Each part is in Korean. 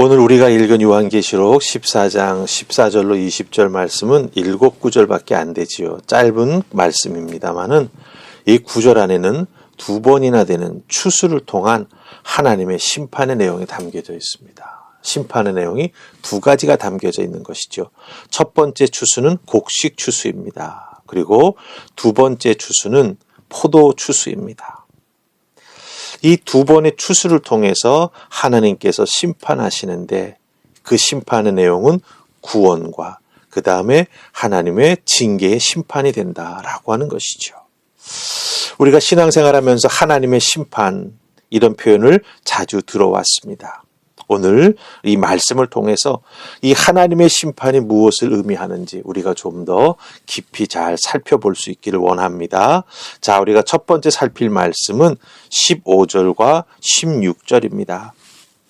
오늘 우리가 읽은 요한계시록 14장 14절로 20절 말씀은 7구절밖에 안 되지요. 짧은 말씀입니다만은 이 구절 안에는 2번이나 되는 추수를 통한 하나님의 심판의 내용이 담겨져 있습니다. 심판의 내용이 2가지가 담겨져 있는 것이죠. 첫 번째 추수는 곡식 추수입니다. 그리고 2번째 추수는 포도 추수입니다. 이 2번의 추수를 통해서 하나님께서 심판하시는데 그 심판의 내용은 구원과 그 다음에 하나님의 징계의 심판이 된다라고 하는 것이죠. 우리가 신앙생활하면서 하나님의 심판 이런 표현을 자주 들어왔습니다. 오늘 이 말씀을 통해서 이 하나님의 심판이 무엇을 의미하는지 우리가 좀 더 깊이 잘 살펴볼 수 있기를 원합니다. 자, 우리가 첫 번째 살필 말씀은 15절과 16절입니다.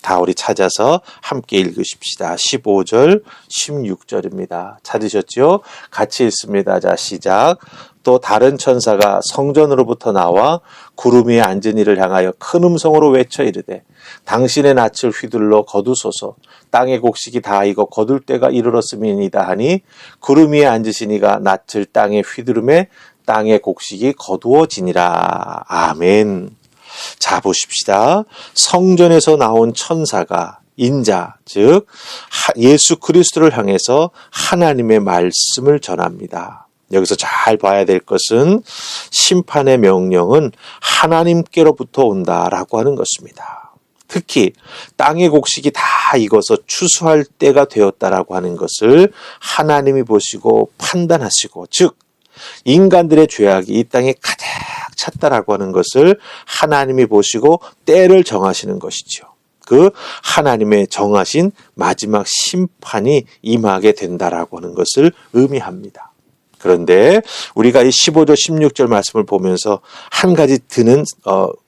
다 우리 찾아서 함께 읽으십시다. 15절, 16절입니다. 찾으셨죠? 같이 읽습니다. 자, 시작. 또 다른 천사가 성전으로부터 나와 구름 위에 앉은 이를 향하여 큰 음성으로 외쳐 이르되 당신의 낯을 휘둘러 거두소서. 땅의 곡식이 다 익어 거둘 때가 이르렀음이니이다 하니 구름 위에 앉으신 이가 낯을 땅에 휘두르매 땅의 곡식이 거두어지니라. 아멘. 자, 보십시다. 성전에서 나온 천사가 인자, 즉 예수 그리스도를 향해서 하나님의 말씀을 전합니다. 여기서 잘 봐야 될 것은 심판의 명령은 하나님께로부터 온다라고 하는 것입니다. 특히 땅의 곡식이 다 익어서 추수할 때가 되었다라고 하는 것을 하나님이 보시고 판단하시고, 즉 인간들의 죄악이 이 땅에 가득 찼다라고 하는 것을 하나님이 보시고 때를 정하시는 것이죠. 그 하나님의 정하신 마지막 심판이 임하게 된다라고 하는 것을 의미합니다. 그런데 우리가 이 15절 16절 말씀을 보면서 한 가지 드는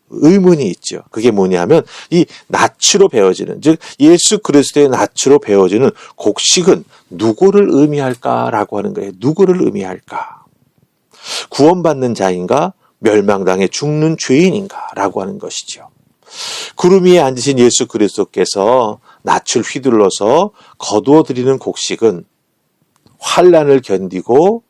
의문이 있죠. 그게 뭐냐면 이 낯으로 베어지는, 즉 예수 그리스도의 낯으로 베어지는 곡식은 누구를 의미할까라고 하는 거예요. 누구를 의미할까? 구원받는 자인가? 멸망당해 죽는 죄인인가라고 하는 것이죠. 구름 위에 앉으신 예수 그리스도께서 낯을 휘둘러서 거두어 드리는 곡식은 환난을 견디고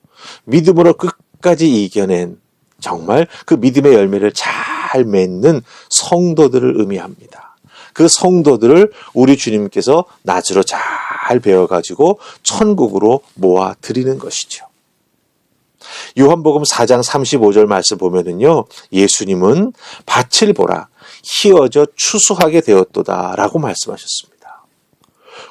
믿음으로 끝까지 이겨낸, 정말 그 믿음의 열매를 잘 맺는 성도들을 의미합니다. 그 성도들을 우리 주님께서 낯으로 잘 베어가지고 천국으로 모아 드리는 것이죠. 요한복음 4장 35절 말씀 보면은요, 예수님은 밭을 보라 희어져 추수하게 되었도다 라고 말씀하셨습니다.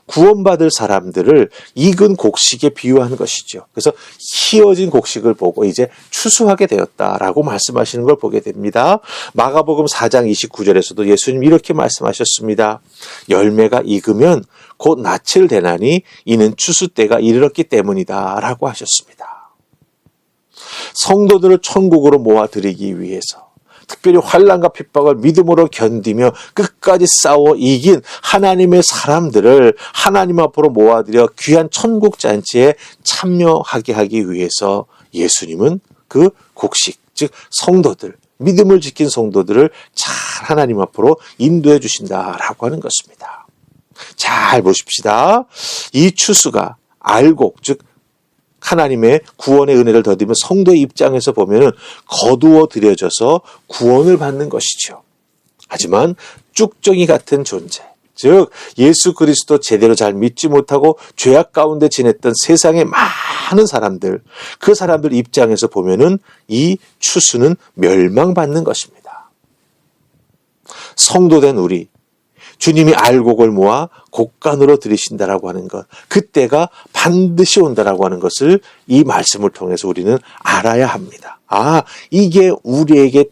구원받을 사람들을 익은 곡식에 비유한 것이죠. 그래서 희어진 곡식을 보고 이제 추수하게 되었다라고 말씀하시는 걸 보게 됩니다. 마가복음 4장 29절에서도 예수님 이렇게 말씀하셨습니다. 열매가 익으면 곧 낯을 대나니 이는 추수 때가 이르렀기 때문이다 라고 하셨습니다. 성도들을 천국으로 모아드리기 위해서 특별히 환난과 핍박을 믿음으로 견디며 끝까지 싸워 이긴 하나님의 사람들을 하나님 앞으로 모아들여 귀한 천국 잔치에 참여하게 하기 위해서 예수님은 그 곡식, 즉 성도들, 믿음을 지킨 성도들을 잘 하나님 앞으로 인도해 주신다라고 하는 것입니다. 잘 보십시다. 이 추수가 알곡, 즉 하나님의 구원의 은혜를 더디면 성도의 입장에서 보면 거두어 들여져서 구원을 받는 것이죠. 하지만 쭉정이 같은 존재, 즉 예수 그리스도 제대로 잘 믿지 못하고 죄악 가운데 지냈던 세상의 많은 사람들, 그 사람들 입장에서 보면은 이 추수는 멸망받는 것입니다. 성도된 우리, 주님이 알곡을 모아 곡간으로 들이신다라고 하는 것, 그때가 반드시 온다라고 하는 것을 이 말씀을 통해서 우리는 알아야 합니다. 아, 이게 우리에게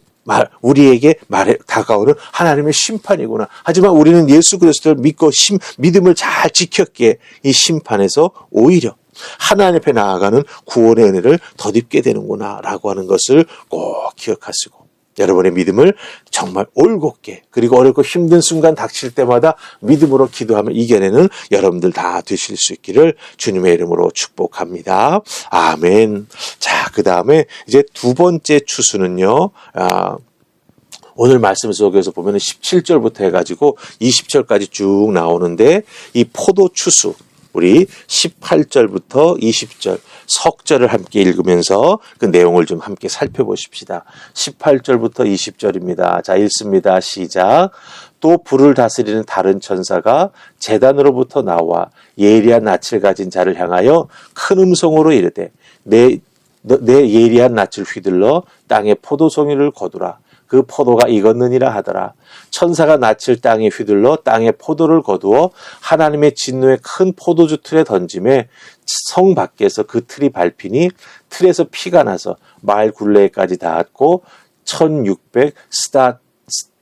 다가오는 하나님의 심판이구나. 하지만 우리는 예수 그리스도를 믿고 믿음을 잘 지켰기에 이 심판에서 오히려 하나님 앞에 나아가는 구원의 은혜를 덧입게 되는구나 라고 하는 것을 꼭 기억하시고, 여러분의 믿음을 정말 올곧게, 그리고 어렵고 힘든 순간 닥칠 때마다 믿음으로 기도하며 이겨내는 여러분들 다 되실 수 있기를 주님의 이름으로 축복합니다. 아멘. 자, 그 다음에 이제 두 번째 추수는요, 오늘 말씀 속에서 보면 17절부터 해가지고 20절까지 쭉 나오는데 이 포도 추수, 우리 18절부터 20절 석절을 함께 읽으면서 그 내용을 좀 함께 살펴보십시다. 18절부터 20절입니다. 자, 읽습니다. 시작. 또 불을 다스리는 다른 천사가 제단으로부터 나와 예리한 낯을 가진 자를 향하여 큰 음성으로 이르되 내 예리한 낯을 휘둘러 땅에 포도송이를 거두라. 그 포도가 익었느니라 하더라. 천사가 낯을 땅에 휘둘러 땅에 포도를 거두어 하나님의 진노의 큰 포도주 틀에 던짐에 성 밖에서 그 틀이 밟히니 틀에서 피가 나서 마을 굴레까지 닿았고 1600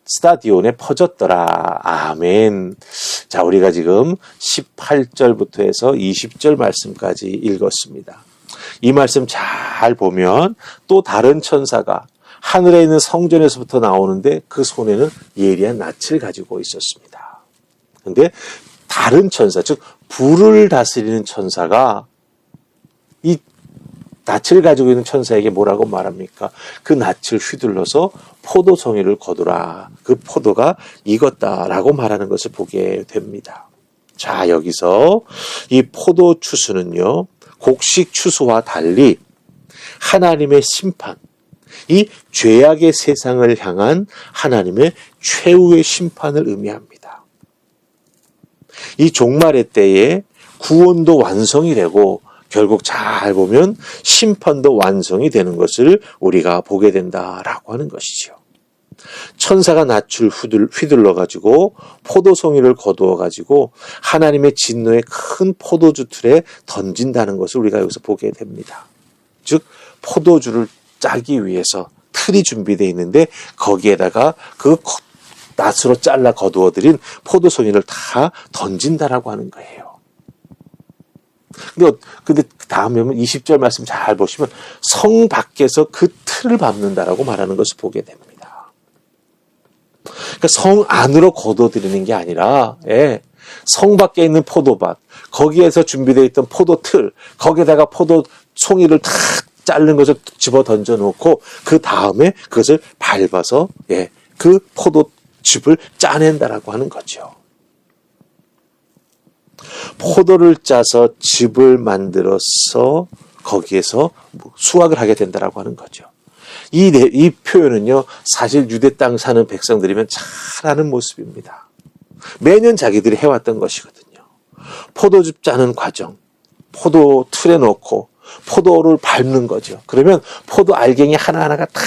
스타디온에 퍼졌더라. 아멘. 자, 우리가 지금 18절부터 해서 20절 말씀까지 읽었습니다. 이 말씀 잘 보면 또 다른 천사가 하늘에 있는 성전에서부터 나오는데 그 손에는 예리한 낯을 가지고 있었습니다. 그런데 다른 천사, 즉 불을 다스리는 천사가 이 낯을 가지고 있는 천사에게 뭐라고 말합니까? 그 낯을 휘둘러서 포도송이를 거두라. 그 포도가 익었다라고 말하는 것을 보게 됩니다. 자, 여기서 이 포도 추수는요, 곡식 추수와 달리 하나님의 심판, 이 죄악의 세상을 향한 하나님의 최후의 심판을 의미합니다. 이 종말의 때에 구원도 완성이 되고 결국 잘 보면 심판도 완성이 되는 것을 우리가 보게 된다라고 하는 것이죠. 천사가 낯을 휘둘러 가지고 포도송이를 거두어 가지고 하나님의 진노의 큰 포도주 틀에 던진다는 것을 우리가 여기서 보게 됩니다. 즉 포도주를 짜기 위해서 틀이 준비되어 있는데 거기에다가 그 낫으로 잘라 거두어들인 포도송이를 다 던진다라고 하는 거예요. 근데 다음에 20절 말씀 잘 보시면 성 밖에서 그 틀을 밟는다라고 말하는 것을 보게 됩니다. 그러니까 성 안으로 거두어들이는 게 아니라, 성 밖에 있는 포도밭, 거기에서 준비되어 있던 포도 틀, 거기에다가 포도 송이를 다 자른 것을 집어 던져 놓고 그 다음에 그것을 밟아서 그 포도즙을 짜낸다라고 하는 거죠. 포도를 짜서 즙을 만들어서 거기에서 수확을 하게 된다라고 하는 거죠. 이 표현은요, 사실 유대 땅 사는 백성들이면 잘 아는 모습입니다. 매년 자기들이 해왔던 것이거든요. 포도즙 짜는 과정, 포도 틀에 넣고 포도를 밟는 거죠. 그러면 포도 알갱이 하나하나가 다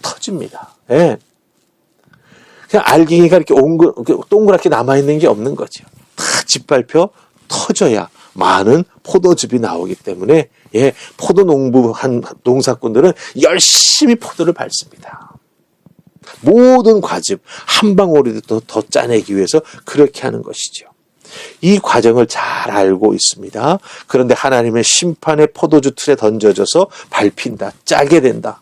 터집니다. 그냥 알갱이가 이렇게 동그랗게 남아있는 게 없는 거죠. 다 짓밟혀 터져야 많은 포도즙이 나오기 때문에, 포도 농부한 농사꾼들은 열심히 포도를 밟습니다. 모든 과즙 한 방울이라도 더 짜내기 위해서 그렇게 하는 것이죠. 이 과정을 잘 알고 있습니다. 그런데 하나님의 심판의 포도주 틀에 던져져서 밟힌다, 짜게 된다.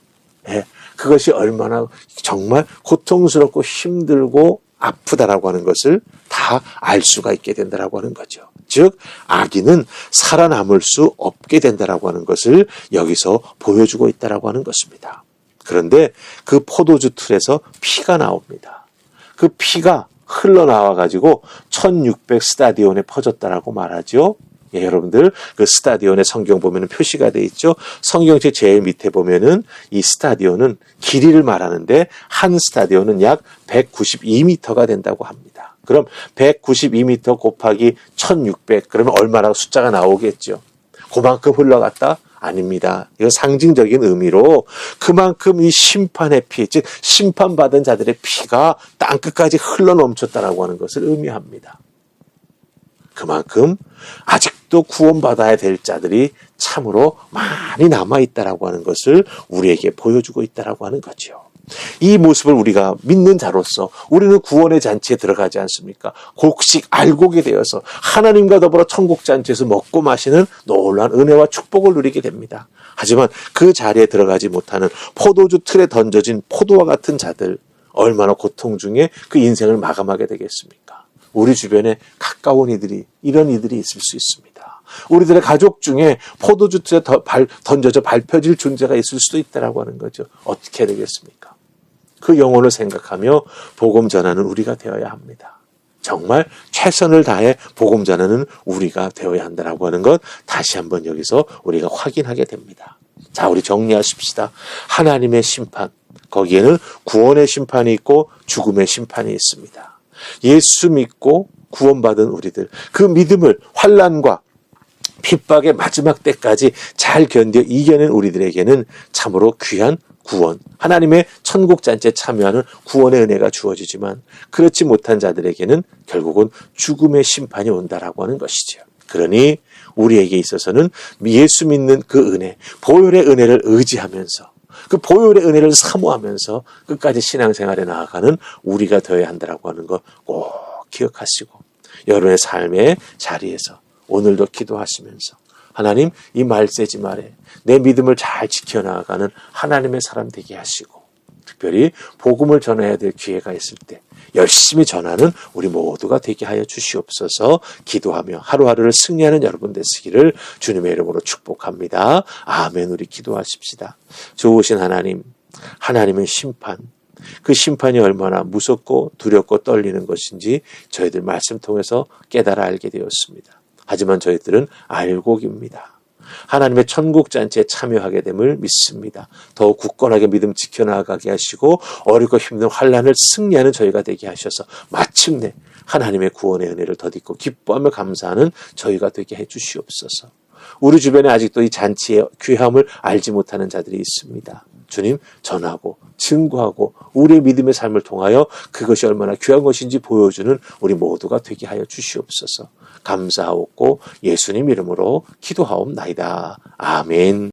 그것이 얼마나 정말 고통스럽고 힘들고 아프다라고 하는 것을 다 알 수가 있게 된다라고 하는 거죠. 즉 악인은 살아남을 수 없게 된다라고 하는 것을 여기서 보여주고 있다라고 하는 것입니다. 그런데 그 포도주 틀에서 피가 나옵니다. 그 피가 흘러나와 가지고 1600 스타디온에 퍼졌다라고 말하죠. 여러분들 그 스타디온의 성경 보면은 표시가 돼 있죠. 성경책 제일 밑에 보면은 이 스타디온은 길이를 말하는데 한 스타디온은 약 192m가 된다고 합니다. 그럼 192m 곱하기 1600 그러면 얼마라고 숫자가 나오겠죠. 그만큼 흘러갔다? 아닙니다. 이건 상징적인 의미로 그만큼 이 심판의 피, 즉 심판받은 자들의 피가 땅끝까지 흘러넘쳤다라고 하는 것을 의미합니다. 그만큼 아직도 구원받아야 될 자들이 참으로 많이 남아있다라고 하는 것을 우리에게 보여주고 있다라고 하는 거죠. 이 모습을 우리가 믿는 자로서 우리는 구원의 잔치에 들어가지 않습니까? 곡식 알곡이 되어서 하나님과 더불어 천국 잔치에서 먹고 마시는 놀라운 은혜와 축복을 누리게 됩니다. 하지만 그 자리에 들어가지 못하는 포도주 틀에 던져진 포도와 같은 자들, 얼마나 고통 중에 그 인생을 마감하게 되겠습니까? 우리 주변에 가까운 이들이, 이런 이들이 있을 수 있습니다. 우리들의 가족 중에 포도주 틀에 던져져 밟혀질 존재가 있을 수도 있다라고 하는 거죠. 어떻게 해야 되겠습니까? 그 영혼을 생각하며 복음 전하는 우리가 되어야 합니다. 정말 최선을 다해 복음 전하는 우리가 되어야 한다라고 하는 것 다시 한번 여기서 우리가 확인하게 됩니다. 자, 우리 정리하십시다. 하나님의 심판, 거기에는 구원의 심판이 있고 죽음의 심판이 있습니다. 예수 믿고 구원받은 우리들, 그 믿음을 환난과 핍박의 마지막 때까지 잘 견뎌 이겨낸 우리들에게는 참으로 귀한 구원, 하나님의 천국잔치에 참여하는 구원의 은혜가 주어지지만 그렇지 못한 자들에게는 결국은 죽음의 심판이 온다라고 하는 것이죠. 그러니 우리에게 있어서는 예수 믿는 그 은혜, 보혈의 은혜를 의지하면서 그 보혈의 은혜를 사모하면서 끝까지 신앙생활에 나아가는 우리가 되어야 한다라고 하는 거 꼭 기억하시고 여러분의 삶의 자리에서 오늘도 기도하시면서 하나님, 이 말세지 말에 내 믿음을 잘 지켜나가는 하나님의 사람 되게 하시고 특별히 복음을 전해야 될 기회가 있을 때 열심히 전하는 우리 모두가 되게 하여 주시옵소서. 기도하며 하루하루를 승리하는 여러분 되시기를 주님의 이름으로 축복합니다. 아멘. 우리 기도하십시다. 좋으신 하나님, 하나님의 심판, 그 심판이 얼마나 무섭고 두렵고 떨리는 것인지 저희들 말씀 통해서 깨달아 알게 되었습니다. 하지만 저희들은 알고 깁니다. 하나님의 천국잔치에 참여하게 됨을 믿습니다. 더욱 굳건하게 믿음 지켜나가게 하시고 어렵고 힘든 환난을 승리하는 저희가 되게 하셔서 마침내 하나님의 구원의 은혜를 덧입고 기뻐하며 감사하는 저희가 되게 해주시옵소서. 우리 주변에 아직도 이 잔치의 귀함을 알지 못하는 자들이 있습니다. 주님, 전하고 증거하고 우리의 믿음의 삶을 통하여 그것이 얼마나 귀한 것인지 보여주는 우리 모두가 되게 하여 주시옵소서. 감사하옵고 예수님 이름으로 기도하옵나이다. 아멘.